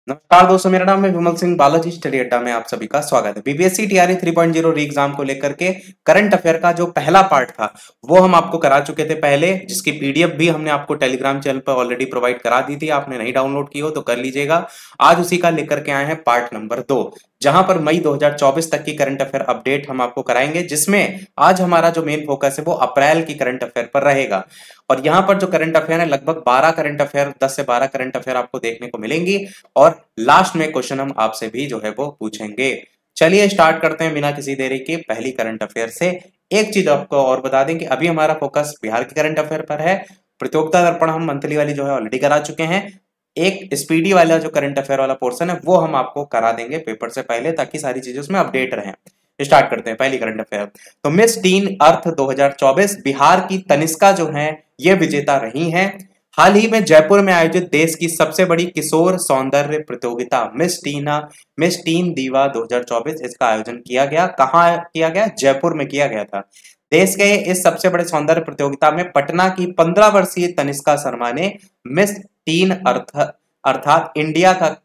नमस्कार दोस्तों, मेरा नाम है विमल सिंह। बालाजी स्टडी अड्डा में आप सभी का स्वागत है। बीपीएससी टीआरई 3.0 री एग्जाम को लेकर के करंट अफेयर का जो पहला पार्ट था वो हम आपको करा चुके थे पहले, जिसकी पीडीएफ भी हमने आपको टेलीग्राम चैनल पर ऑलरेडी प्रोवाइड करा दी थी। आपने नहीं डाउनलोड की हो तो कर लीजिएगा। आज उसी का लेकर के आए हैं पार्ट नंबर 2, जहां पर मई 2024 तक की करंट अफेयर अपडेट हम आपको कराएंगे, जिसमें आज हमारा जो मेन फोकस है वो अप्रैल की करंट अफेयर पर रहेगा। और यहाँ पर जो करंट अफेयर है लगभग 12 करंट अफेयर, 10 से 12 करंट अफेयर आपको देखने को मिलेंगी और लास्ट में क्वेश्चन हम आपसे भी जो है वो पूछेंगे। चलिए स्टार्ट करते हैं बिना किसी देरी के पहली करंट अफेयर से। एक चीज आपको और बता दें कि अभी हमारा फोकस बिहार के करंट अफेयर पर है। प्रतियोगिता दर्पण हम मंथली वाली जो है ऑलरेडी करा चुके हैं। एक स्पीडी वाला जो करंट अफेयर वाला पोर्शन है वो हम आपको करा देंगे पेपर से पहले, ताकि सारी चीजें उसमें अपडेट रहें। स्टार्ट करते हैं पहली करंट अफेयर। तो मिस टीन अर्थ 2024 बिहार की तनिष्का जो है ये विजेता रही हैं। हाल ही में जयपुर में आयोजित देश की सबसे बड़ी किशोर सौंदर्य प्रतियोगिता मिस टीन दीवा 2024 इसका आयोजन किया गया। कहाँ किया गया? जयपुर में किया गया था। देश के इस सबसे बड़े सौंदर्य प्रतियोगिता में पटना की 15 वर्षीय तनिष्का शर्मा ने मिस टीन अर्थात इंडिया का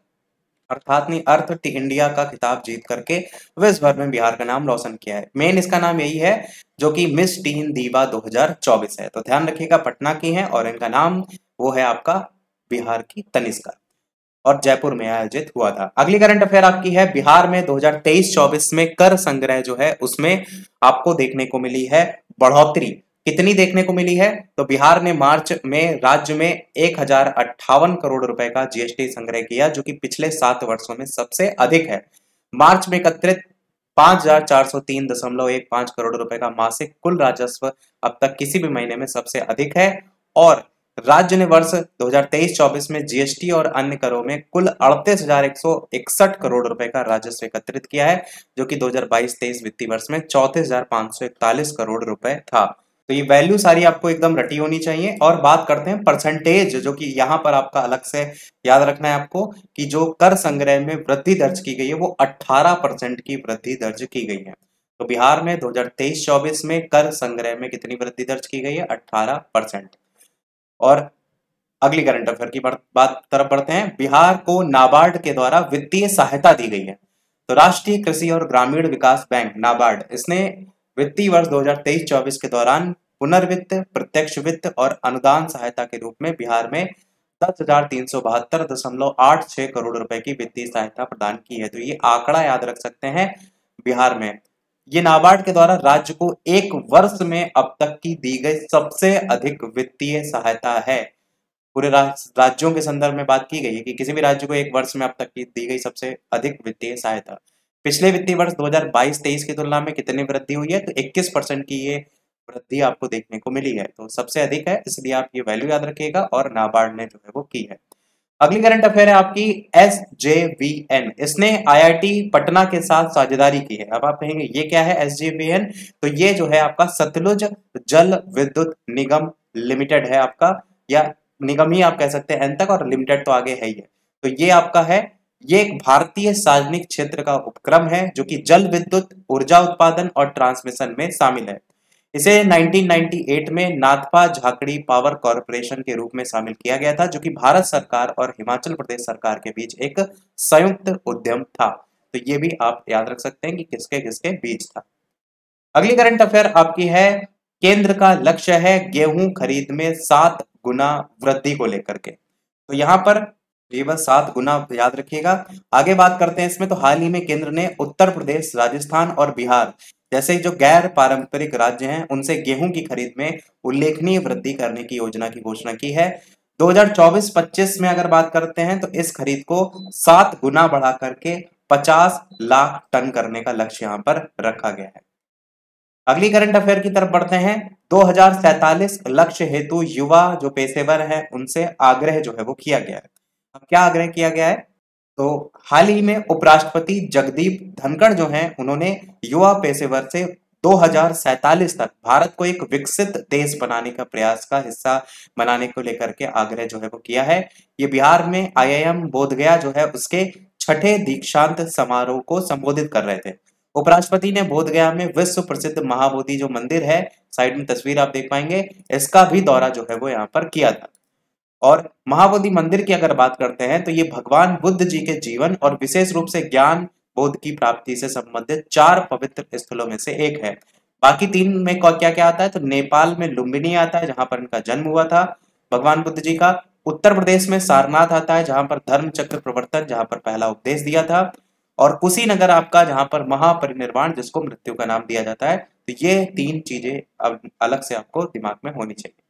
अर्थ इंडिया का खिताब जीत करके विश्व भर में बिहार का नाम रोशन किया है। मेन इसका नाम यही है जो कि मिस टीन दीवा 2024 है। तो ध्यान रखिएगा, पटना की है और इनका नाम वो है आपका बिहार की तनिष्का, और जयपुर में आयोजित हुआ था। अगली करंट अफेयर आपकी है बिहार में 2023-24 में कर संग्रह जो है उसमें आपको देखने को मिली है बढ़ोतरी। कितनी देखने को मिली है? तो बिहार ने मार्च में राज्य में 1058 करोड़ रुपए का जीएसटी संग्रह किया, जो कि पिछले 7 वर्षों में सबसे अधिक है। मार्च में एकत्रित 5403.15 करोड़ रुपए का मासिक कुल राजस्व अब तक किसी भी महीने में सबसे अधिक है। और राज्य ने वर्ष 2023-24 में जीएसटी और अन्य करों में कुल 38,161 करोड़ रुपए का राजस्व एकत्रित किया है, जो कि 2022-23 वित्तीय वर्ष में 34,541 करोड़ रुपए था। तो ये वैल्यू सारी आपको एकदम रटी होनी चाहिए। और बात करते हैं परसेंटेज, जो कि यहाँ पर आपका अलग से याद रखना है आपको कि जो कर संग्रह में वृद्धि दर्ज की गई है वो 18% की वृद्धि दर्ज की गई है। तो बिहार में 2023-24 में कर संग्रह में कितनी वृद्धि दर्ज की गई है? 18%। और अगली करंट अफेयर की बात तरफ बढ़ते हैं। बिहार को नाबार्ड के द्वारा वित्तीय सहायता दी गई है। तो राष्ट्रीय कृषि और ग्रामीण विकास बैंक नाबार्ड इसने वित्तीय वर्ष 2023-24 के दौरान पुनर्वित्त, प्रत्यक्ष वित्त और अनुदान सहायता के रूप में बिहार में 10,372.86 करोड़ रुपए की वित्तीय सहायता प्रदान की है। तो ये आंकड़ा याद रख सकते हैं। बिहार में ये नाबार्ड के द्वारा राज्य को एक वर्ष में अब तक की दी गई सबसे अधिक वित्तीय सहायता है। पूरे राज्यों के संदर्भ में बात की गई है कि किसी भी राज्य को एक वर्ष में अब तक की दी गई सबसे अधिक वित्तीय सहायता। पिछले वित्तीय वर्ष 2022-23 की तुलना में कितनी वृद्धि हुई है? तो 21% की ये वृद्धि आपको देखने को मिली है। तो सबसे अधिक है, इसलिए आप ये वैल्यू याद रखिएगा। और नाबार्ड ने जो है वो की है। अगली करंट अफेयर है आपकी SJVN। इसने IIT पटना के साथ साझेदारी की है। अब आप कहेंगे ये क्या है SJVN? तो ये जो है आपका सतलुज जल विद्युत निगम लिमिटेड है आपका, या निगम ही आप कह सकते हैं एन तक, और लिमिटेड तो आगे है ही है। तो ये आपका है, ये एक भारतीय सार्वजनिक क्षेत्र का उपक्रम है जो कि जल विद्युत ऊर्जा उत्पादन और ट्रांसमिशन में शामिल है। इसे 1998 में नाथपा झाकड़ी पावर कॉर्पोरेशन के रूप में शामिल किया गया था, जो कि भारत सरकार और हिमाचल प्रदेश सरकार के बीच एक संयुक्त उद्यम था। तो ये भी आप याद रख सकते हैं कि किसके किसके बीच था। अगली करंट अफेयर आपकी है केंद्र का लक्ष्य है गेहूं खरीद में 7 गुना वृद्धि को लेकर के। तो यहाँ पर ये बस 7 गुना याद रखिएगा। आगे बात करते हैं इसमें। तो हाल ही में केंद्र ने उत्तर प्रदेश, राजस्थान और बिहार जैसे जो गैर पारंपरिक राज्य हैं उनसे गेहूं की खरीद में उल्लेखनीय वृद्धि करने की योजना की घोषणा की है। 2024-25 में अगर बात करते हैं तो इस खरीद को 7 गुना बढ़ा करके 50 लाख टन करने का लक्ष्य यहाँ पर रखा गया है। अगली करंट अफेयर की तरफ बढ़ते हैं। 2047 लक्ष्य हेतु युवा जो पेशेवर हैं उनसे आग्रह जो है वो किया गया है। अब क्या आग्रह किया गया है? तो हाल ही में उपराष्ट्रपति जगदीप धनखड़ जो हैं उन्होंने युवा पेशेवर से 2047 तक भारत को एक विकसित देश बनाने का प्रयास का हिस्सा बनाने को लेकर के आग्रह जो है वो किया है। ये बिहार में IIM बोधगया जो है उसके 6ठे दीक्षांत समारोह को संबोधित कर रहे थे। उपराष्ट्रपति ने बोधगया में विश्व प्रसिद्ध महाबोधि जो मंदिर है, साइड में तस्वीर आप देख पाएंगे, इसका भी दौरा जो है वो यहाँ पर किया था। और महाबोधि मंदिर की अगर बात करते हैं तो ये भगवान बुद्ध जी के जीवन और विशेष रूप से ज्ञान बोध की प्राप्ति से संबंधित 4 पवित्र स्थलों में से एक है। बाकी 3 में क्या क्या आता है, तो नेपाल में लुम्बिनी आता है जहां पर इनका जन्म हुआ था भगवान बुद्ध जी का। उत्तर प्रदेश में सारनाथ आता है जहां पर धर्म चक्र प्रवर्तन, जहां पर पहला उपदेश दिया था। और कुशीनगर आपका जहां पर महापरिनिर्वाण, जिसको मृत्यु का नाम दिया जाता है। तो ये 3 चीजें अब अलग से आपको दिमाग में होनी चाहिए।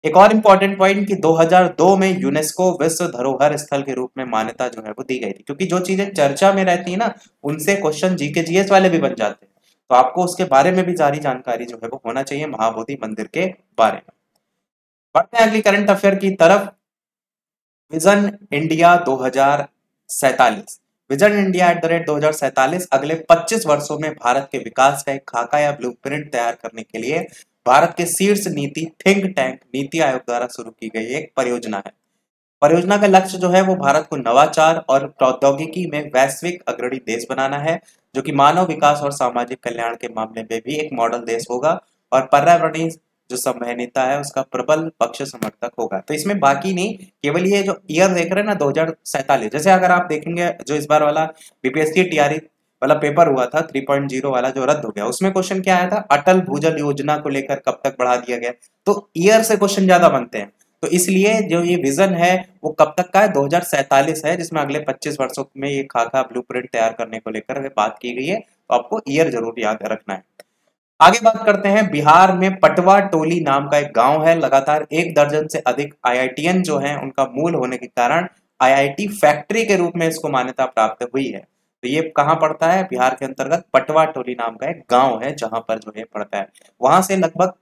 एक और इम्पोर्टेंट पॉइंट कि 2002 में यूनेस्को विश्व धरोहर स्थल के रूप में मान्यता जो है वो दी गई थी, क्योंकि जो चीजें चर्चा में रहती है ना उनसे क्वेश्चन जीके जीएस वाले भी बन जाते हैं, तो आपको उसके बारे में भी सारी जानकारी जो है वो होना चाहिए महाबोधि मंदिर के बारे में। बढ़ते हैं अगली करंट अफेयर की तरफ। विजन इंडिया 2047, विजन इंडिया @2047 अगले 25 वर्षों में भारत के विकास का एक खाका या ब्लूप्रिंट तैयार करने के लिए भारत के शीर्ष नीति थिंक टैंक नीति आयोग द्वारा शुरू की गई एक परियोजना है। परियोजना का लक्ष्य जो है वो भारत को नवाचार और प्रौद्योगिकी में वैश्विक अग्रणी देश बनाना है, जो कि मानव विकास और सामाजिक कल्याण के मामले में भी एक मॉडल देश होगा और पर्यावरणीय जो संवहनीयता है उसका प्रबल पक्ष समर्थक होगा। तो इसमें बाकी नहीं, केवल ये जो ईयर देख रहे हैं ना 2047, जैसे अगर आप देखेंगे जो इस बार वाला बीपीएससी टीआरई वाला पेपर हुआ था 3.0 वाला जो रद्द हो गया, उसमें क्वेश्चन क्या आया था, अटल भूजल योजना को लेकर कब तक बढ़ा दिया गया। तो ईयर से क्वेश्चन ज्यादा बनते हैं, तो इसलिए जो ये विजन है वो कब तक का है, 2047 है, जिसमें अगले 25 वर्षों में ये खाका ब्लूप्रिंट तैयार करने को लेकर बात की गई है। तो आपको ईयर जरूर याद रखना है। आगे बात करते हैं, बिहार में पटवा टोली नाम का एक गांव है। लगातार 1 दर्जन से अधिक आईआईटीएन जो हैं उनका मूल होने के कारण आईआईटी फैक्ट्री के रूप में इसको मान्यता प्राप्त हुई है। तो ये कहाँ पड़ता है, बिहार के अंतर्गत पटवा टोली नाम का एक गांव है जहां पर जो है पड़ता है। वहां से लगभग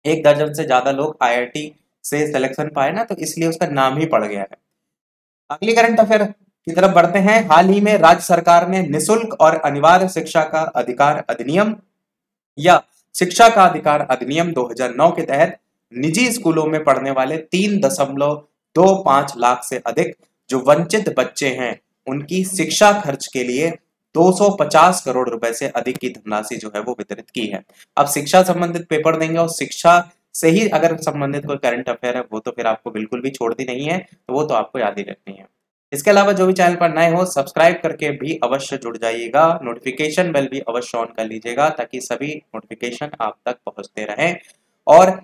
1 दर्जन से ज्यादा लोग आईआईटी से सिलेक्शन पाए ना, तो इसलिए उसका नाम ही पड़ गया है। अगली करंट अफेयर की तरफ बढ़ते हैं। हाल ही में राज्य सरकार ने निःशुल्क और अनिवार्य शिक्षा का अधिकार अधिनियम या शिक्षा का अधिकार अधिनियम 2009 के तहत निजी स्कूलों में पढ़ने वाले 3.25 लाख से अधिक जो वंचित बच्चे हैं उनकी शिक्षा खर्च के लिए 250 करोड़ रुपए से अधिक की धनराशि जो है वो वितरित की है। अब शिक्षा संबंधित पेपर देंगे और शिक्षा से ही अगर संबंधित कोई करंट अफेयर है वो तो फिर आपको बिल्कुल भी छोड़ती नहीं है, तो वो तो आपको याद ही रखनी है। इसके अलावा जो भी चैनल पर नए हो सब्सक्राइब करके भी अवश्य जुड़ जाइएगा, नोटिफिकेशन बेल भी अवश्य ऑन कर लीजिएगा ताकि सभी नोटिफिकेशन आप तक पहुंचते रहें। और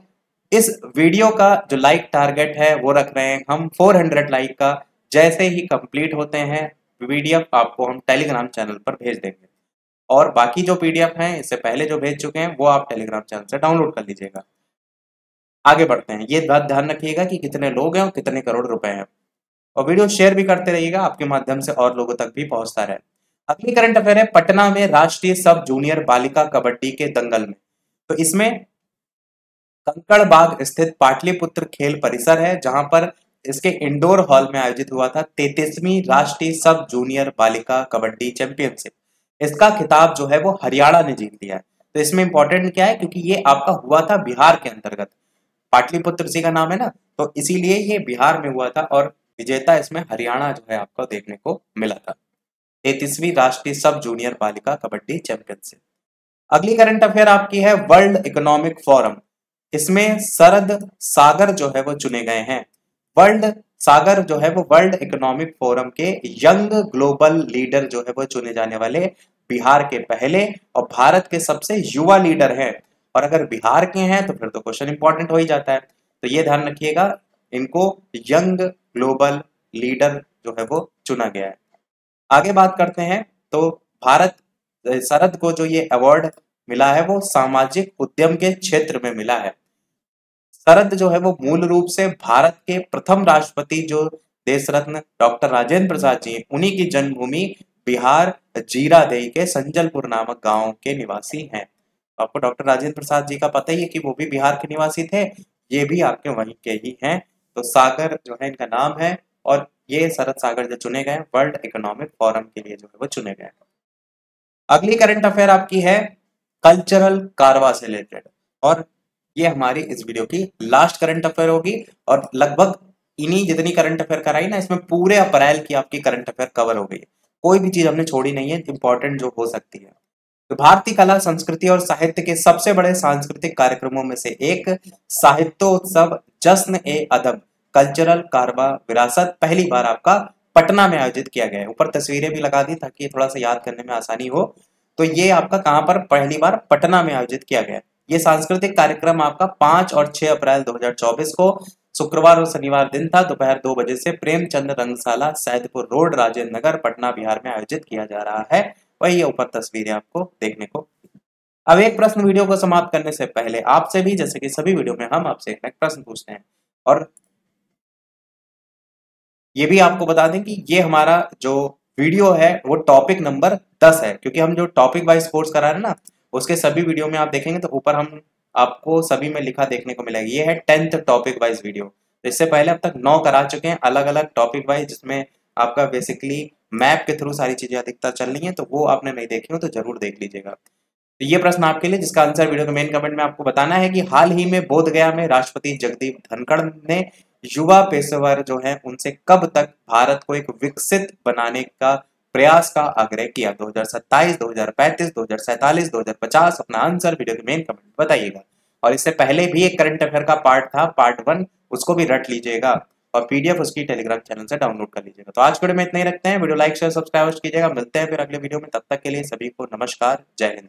इस वीडियो का जो लाइक टारगेट है वो रख रहे हैं हम 400 लाइक का। जैसे ही कंप्लीट होते हैं पीडीएफ आपको हम टेलीग्राम चैनल पर भेज देंगे, और बाकी जो पीडीएफ हैं इससे पहले जो भेज चुके हैं वो आप टेलीग्राम चैनल से डाउनलोड कर लीजिएगा। आगे बढ़ते हैं, ये बात ध्यान रखिएगा कि कितने लोग हैं और कितने करोड़ रुपए हैं, और वीडियो शेयर भी करते रहिएगा, आपके माध्यम से और लोगों तक भी पहुंचता रहे। अगली करंट अफेयर है, पटना में राष्ट्रीय सब जूनियर बालिका कबड्डी के दंगल में। तो इसमें कंकड़बाग स्थित पाटलिपुत्र खेल परिसर है जहां पर इसके इंडोर हॉल में आयोजित हुआ था 33वीं राष्ट्रीय सब जूनियर बालिका कबड्डी चैंपियनशिप। इसका खिताब जो है वो हरियाणा ने जीत लिया है। तो इसमें इंपॉर्टेंट क्या है, क्योंकि ये आपका हुआ था बिहार के अंतर्गत, पाटलिपुत्र जी का नाम है ना, तो इसीलिए ये बिहार में हुआ था और विजेता इसमें हरियाणा जो है आपको देखने को मिला था। 33वीं राष्ट्रीय सब जूनियर बालिका कबड्डी चैंपियनशिप। अगली करंट अफेयर आपकी है वर्ल्ड इकोनॉमिक फोरम। इसमें शरद सागर जो है वो चुने गए हैं। वर्ल्ड सागर जो है वो वर्ल्ड इकोनॉमिक फोरम के यंग ग्लोबल लीडर जो है वो चुने जाने वाले बिहार के पहले और भारत के सबसे युवा लीडर हैं। और अगर बिहार के हैं तो फिर तो क्वेश्चन इंपॉर्टेंट हो ही जाता है, तो ये ध्यान रखिएगा, इनको यंग ग्लोबल लीडर जो है वो चुना गया है। आगे बात करते हैं, तो भारत शरद को जो ये अवार्ड मिला है वो सामाजिक उद्यम के क्षेत्र में मिला है। शरद जो है वो मूल रूप से भारत के प्रथम राष्ट्रपति जो देश रत्न डॉक्टर राजेंद्र प्रसाद जी, उन्हीं की जन्मभूमि बिहार जीरादेई के संजलपुर नामक गांव के निवासी हैं। आपको डॉक्टर राजेंद्र प्रसाद जी का पता ही है कि वो भी बिहार के निवासी थे, ये भी आपके वहीं के ही हैं। तो सागर जो है इनका नाम है, और ये शरद सागर जो चुने गए वर्ल्ड इकोनॉमिक फोरम के लिए जो है वो चुने गए। अगली करंट अफेयर आपकी है कल्चरल कारवा से रिलेटेड, और ये हमारी इस वीडियो की लास्ट करंट अफेयर होगी, और लगभग इन्हीं जितनी करंट अफेयर कराई ना इसमें पूरे अप्रैल की आपकी करंट अफेयर कवर हो गई, कोई भी चीज हमने छोड़ी नहीं है इंपॉर्टेंट जो हो सकती है। तो भारतीय कला संस्कृति और साहित्य के सबसे बड़े सांस्कृतिक कार्यक्रमों में से एक साहित्योत्सव जश्न ए अदब कल्चरल कारवा विरासत पहली बार आपका पटना में आयोजित किया गया है। ऊपर तस्वीरें भी लगा दी ताकि थोड़ा सा याद करने में आसानी हो। तो ये आपका कहां पर पहली बार पटना में आयोजित किया गया है। ये सांस्कृतिक कार्यक्रम आपका 5 और 6 अप्रैल 2024 को शुक्रवार और शनिवार दिन था, दोपहर 2 बजे से प्रेमचंद रंगशाला, सैदपुर रोड, राजेंद्र नगर, पटना, बिहार में आयोजित किया जा रहा है। वही ये ऊपर तस्वीरें आपको देखने को। अब एक प्रश्न वीडियो को समाप्त करने से पहले आपसे भी, जैसे कि सभी वीडियो में हम आपसे एक प्रश्न पूछते हैं, और ये भी आपको बता दें कि ये हमारा जो वीडियो है वो टॉपिक नंबर 10 है, क्योंकि हम जो टॉपिक वाइज कोर्स करा रहे हैं ना, उसके सभी वीडियो में आप देखेंगे तो ऊपर हम आपको सभी में लिखा देखने को मिलेगा, ये है 10th टॉपिक वाइज वीडियो। इससे पहले अब तक 9 करा चुके हैं अलग अलग टॉपिक वाइज, जिसमें आपका बेसिकली मैप के थ्रू सारी चीजें अधिकतर चल रही हैं, तो वो आपने नहीं देखी हो तो जरूर देख लीजिएगा। तो ये प्रश्न आपके लिए, जिसका आंसर वीडियो के मेन कमेंट में आपको बताना है कि हाल ही में बोधगया में राष्ट्रपति जगदीप धनखड़ ने युवा पेशेवर जो है उनसे कब तक भारत को एक विकसित बनाने का प्रयास का आग्रह किया। 2027, 2035, 2047, 2050। अपना आंसर वीडियो के मेन कमेंट बताइएगा। और इससे पहले भी एक करंट अफेयर का पार्ट था, पार्ट 1, उसको भी रट लीजिएगा और पीडीएफ उसकी टेलीग्राम चैनल से डाउनलोड कर लीजिएगा। तो आज वीडियो में इतना ही रखते हैं। वीडियो लाइक शेयर सब्सक्राइब कीजिएगा। मिलते हैं फिर अगले वीडियो में, तब तक के लिए सभी को नमस्कार, जय हिंद।